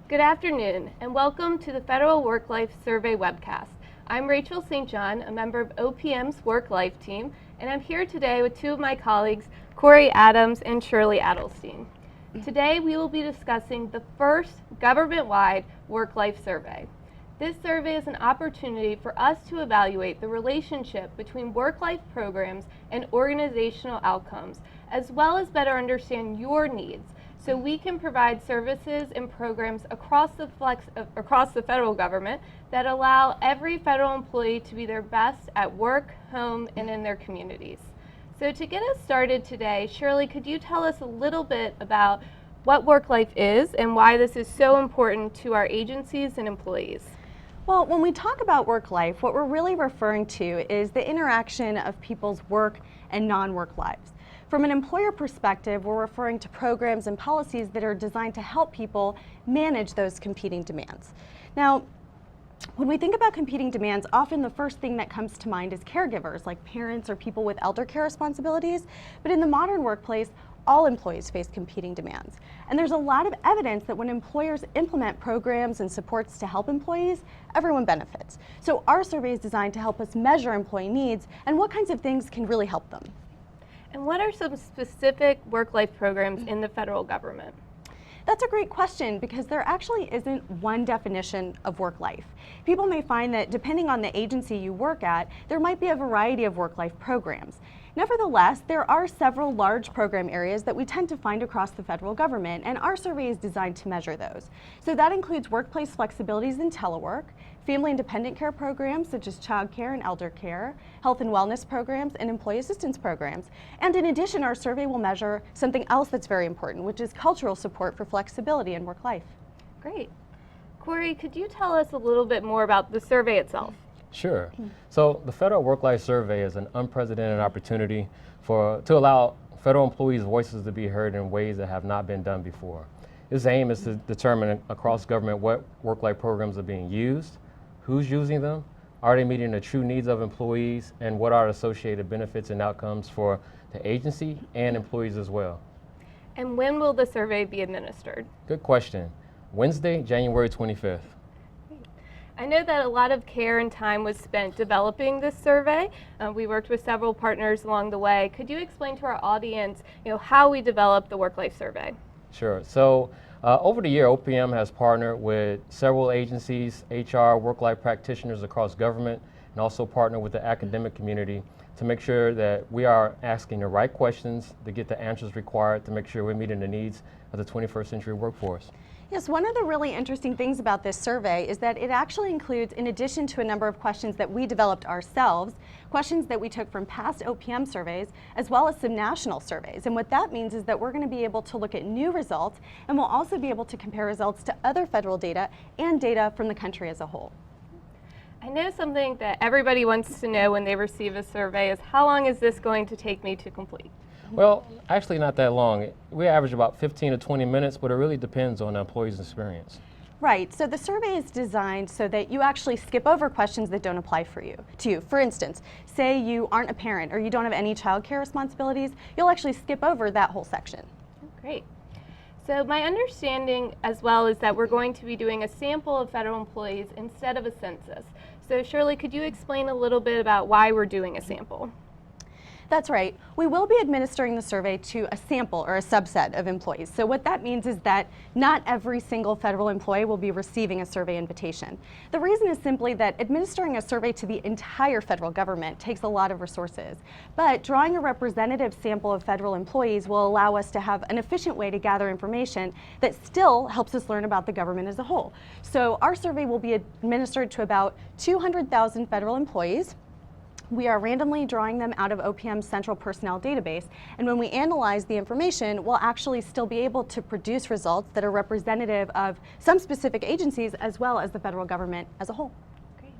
Good afternoon, and welcome to the Federal Work-Life Survey webcast. I'm Rachel St. John, a member of OPM's Work-Life team, and I'm here today with two of my colleagues, Corey Adams and Shirley Adelstein. Today, we will be discussing the first government-wide work-life survey. This survey is an opportunity for us to evaluate the relationship between work-life programs and organizational outcomes, as well as better understand your needs, so we can provide services and programs across the federal government that allow every federal employee to be their best at work, home, and in their communities. So to get us started today, Shirley, could you tell us a little bit about what work-life is and why this is so important to our agencies and employees? Well, when we talk about work-life, what we're really referring to is the interaction of people's work and non-work lives. From an employer perspective, we're referring to programs and policies that are designed to help people manage those competing demands. Now, when we think about competing demands, often the first thing that comes to mind is caregivers, like parents or people with elder care responsibilities. But in the modern workplace, all employees face competing demands. And there's a lot of evidence that when employers implement programs and supports to help employees, everyone benefits. So our survey is designed to help us measure employee needs and what kinds of things can really help them. And what are some specific work-life programs in the federal government? That's a great question because there actually isn't one definition of work life. People may find that depending on the agency you work at, there might be a variety of work-life programs. Nevertheless, there are several large program areas that we tend to find across the federal government, and our survey is designed to measure those. So that includes workplace flexibilities and telework, family and dependent care programs such as child care and elder care, health and wellness programs, and employee assistance programs. And in addition, our survey will measure something else that's very important, which is cultural support for flexibility in work life. Great. Corey, could you tell us a little bit more about the survey itself? Sure. So the Federal Work-Life Survey is an unprecedented opportunity to allow federal employees' voices to be heard in ways that have not been done before. Its aim is to determine across government what work-life programs are being used, who's using them, are they meeting the true needs of employees, and what are associated benefits and outcomes for the agency and employees as well. And when will the survey be administered? Good question. Wednesday, January 25th. I know that a lot of care and time was spent developing this survey. We worked with several partners along the way. Could you explain to our audience, how we developed the work-life survey? Sure. So over the year, OPM has partnered with several agencies, HR, work-life practitioners across government, and also partnered with the academic community to make sure that we are asking the right questions to get the answers required to make sure we're meeting the needs of the 21st century workforce. Yes, one of the really interesting things about this survey is that it actually includes, in addition to a number of questions that we developed ourselves, questions that we took from past OPM surveys, as well as some national surveys. And what that means is that we're going to be able to look at new results, and we'll also be able to compare results to other federal data and data from the country as a whole. I know something that everybody wants to know when they receive a survey is how long is this going to take me to complete? Well, actually not that long. We average about 15 to 20 minutes, but it really depends on the employee's experience. Right, so the survey is designed so that you actually skip over questions that don't apply to you. For instance, say you aren't a parent or you don't have any child care responsibilities, you'll actually skip over that whole section. Great. So my understanding as well is that we're going to be doing a sample of federal employees instead of a census. So Shirley, could you explain a little bit about why we're doing a sample? That's right. We will be administering the survey to a sample or a subset of employees. So what that means is that not every single federal employee will be receiving a survey invitation. The reason is simply that administering a survey to the entire federal government takes a lot of resources. But drawing a representative sample of federal employees will allow us to have an efficient way to gather information that still helps us learn about the government as a whole. So our survey will be administered to about 200,000 federal employees. We are randomly drawing them out of OPM's central personnel database, and when we analyze the information, we'll actually still be able to produce results that are representative of some specific agencies as well as the federal government as a whole. Great.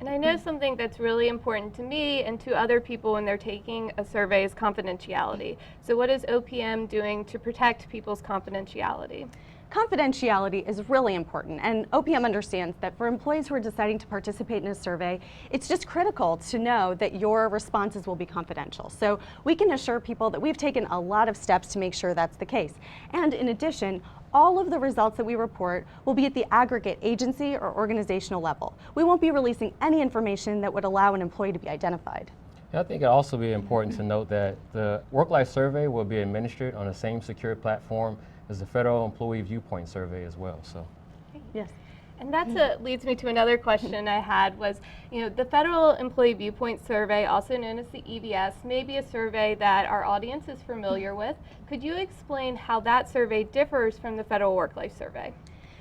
And I know something that's really important to me and to other people when they're taking a survey is confidentiality. So what is OPM doing to protect people's confidentiality? Confidentiality is really important, and OPM understands that for employees who are deciding to participate in a survey, it's just critical to know that your responses will be confidential. So we can assure people that we've taken a lot of steps to make sure that's the case. And in addition, all of the results that we report will be at the aggregate agency or organizational level. We won't be releasing any information that would allow an employee to be identified. I think it'll also be important to note that the work-life survey will be administered on the same secure platform as the Federal Employee Viewpoint Survey as well. So, Yes. And that leads me to another question I had was, the Federal Employee Viewpoint Survey, also known as the EVS, may be a survey that our audience is familiar with. Could you explain how that survey differs from the Federal Work-Life Survey?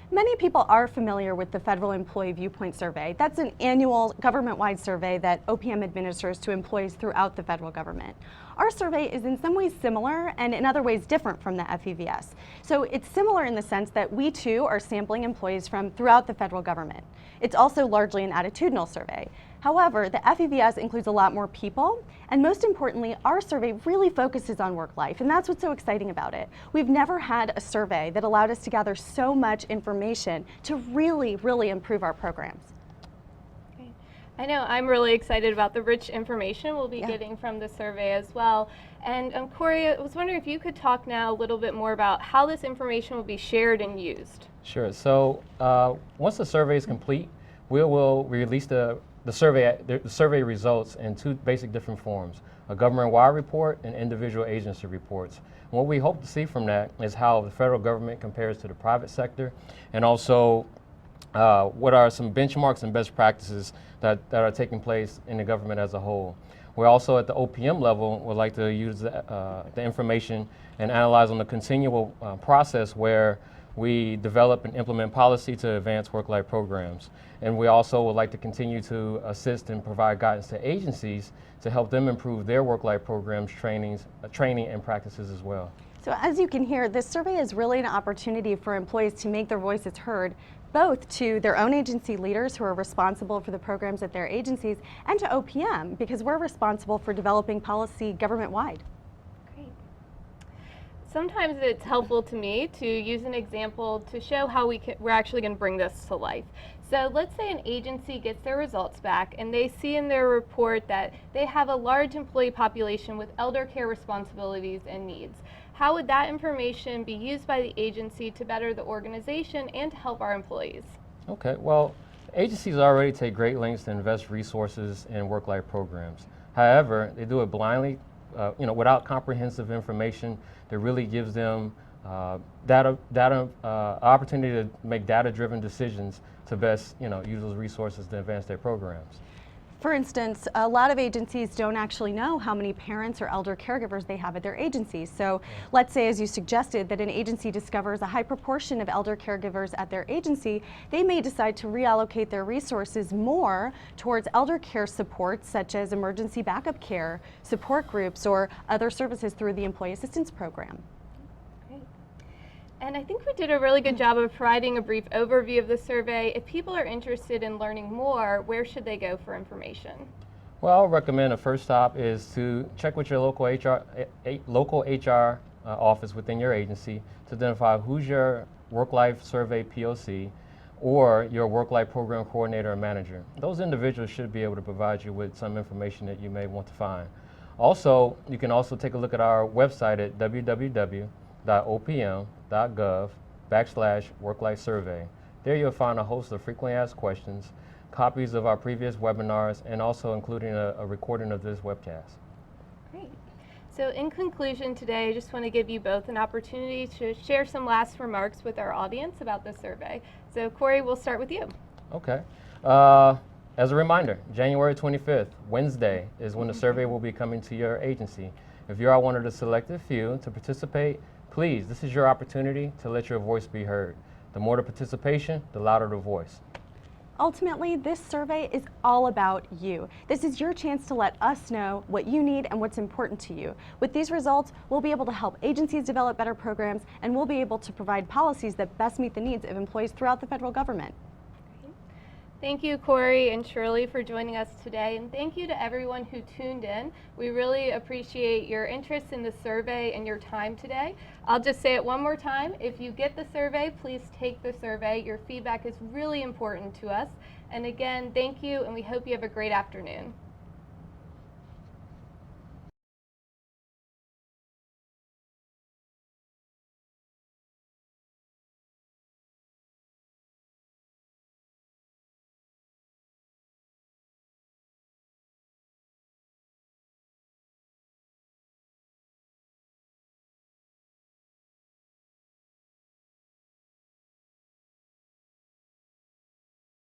Many people are familiar with the Federal Employee Viewpoint Survey. That's an annual government-wide survey that OPM administers to employees throughout the federal government. Our survey is in some ways similar and in other ways different from the FEVS. So it's similar in the sense that we too are sampling employees from throughout the federal government. It's also largely an attitudinal survey. However, the FEVS includes a lot more people, and most importantly, our survey really focuses on work life, and that's what's so exciting about it. We've never had a survey that allowed us to gather so much information to really improve our programs. Great. I know I'm really excited about the rich information we'll be getting from the survey as well. And Corey, I was wondering if you could talk now a little bit more about how this information will be shared and used. sure. So once the survey is complete, we will release the survey results in two basic different forms: a government-wide report and individual agency reports. And what we hope to see from that is how the federal government compares to the private sector, and also what are some benchmarks and best practices that are taking place in the government as a whole. We're also at the OPM level would like to use the information and analyze on the continual process where we develop and implement policy to advance work-life programs. And we also would like to continue to assist and provide guidance to agencies to help them improve their work-life programs, training and practices as well. So as you can hear, this survey is really an opportunity for employees to make their voices heard, both to their own agency leaders who are responsible for the programs at their agencies, and to OPM, because we're responsible for developing policy government-wide. Great. Sometimes it's helpful to me to use an example to show how we're actually going to bring this to life. So let's say an agency gets their results back and they see in their report that they have a large employee population with elder care responsibilities and needs. How would that information be used by the agency to better the organization and to help our employees? Okay, well, agencies already take great lengths to invest resources in work-life programs. However, they do it blindly, without comprehensive information that really gives them opportunity to make data-driven decisions to best, use those resources to advance their programs. For instance, a lot of agencies don't actually know how many parents or elder caregivers they have at their agencies. So let's say, as you suggested, that an agency discovers a high proportion of elder caregivers at their agency, they may decide to reallocate their resources more towards elder care supports such as emergency backup care, support groups, or other services through the Employee Assistance Program. And I think we did a really good job of providing a brief overview of the survey. If people are interested in learning more, where should they go for information? Well, I'll recommend a first stop is to check with your local HR office within your agency to identify who's your work-life survey POC or your work-life program coordinator or manager. Those individuals should be able to provide you with some information that you may want to find. Also, you can also take a look at our website at www.opm.gov/work-life survey. There you'll find a host of frequently asked questions, copies of our previous webinars, and also including a recording of this webcast. Great. So in conclusion today, I just want to give you both an opportunity to share some last remarks with our audience about the survey. So Corey, we'll start with you. Okay. As a reminder, January 25th, Wednesday, is when the survey will be coming to your agency. If you are one of the selected few to participate, please, this is your opportunity to let your voice be heard. The more the participation, the louder the voice. Ultimately, this survey is all about you. This is your chance to let us know what you need and what's important to you. With these results, we'll be able to help agencies develop better programs, and we'll be able to provide policies that best meet the needs of employees throughout the federal government. Thank you, Corey and Shirley, for joining us today, and thank you to everyone who tuned in. We really appreciate your interest in the survey and your time today. I'll just say it one more time. If you get the survey, please take the survey. Your feedback is really important to us. And again, thank you, and we hope you have a great afternoon.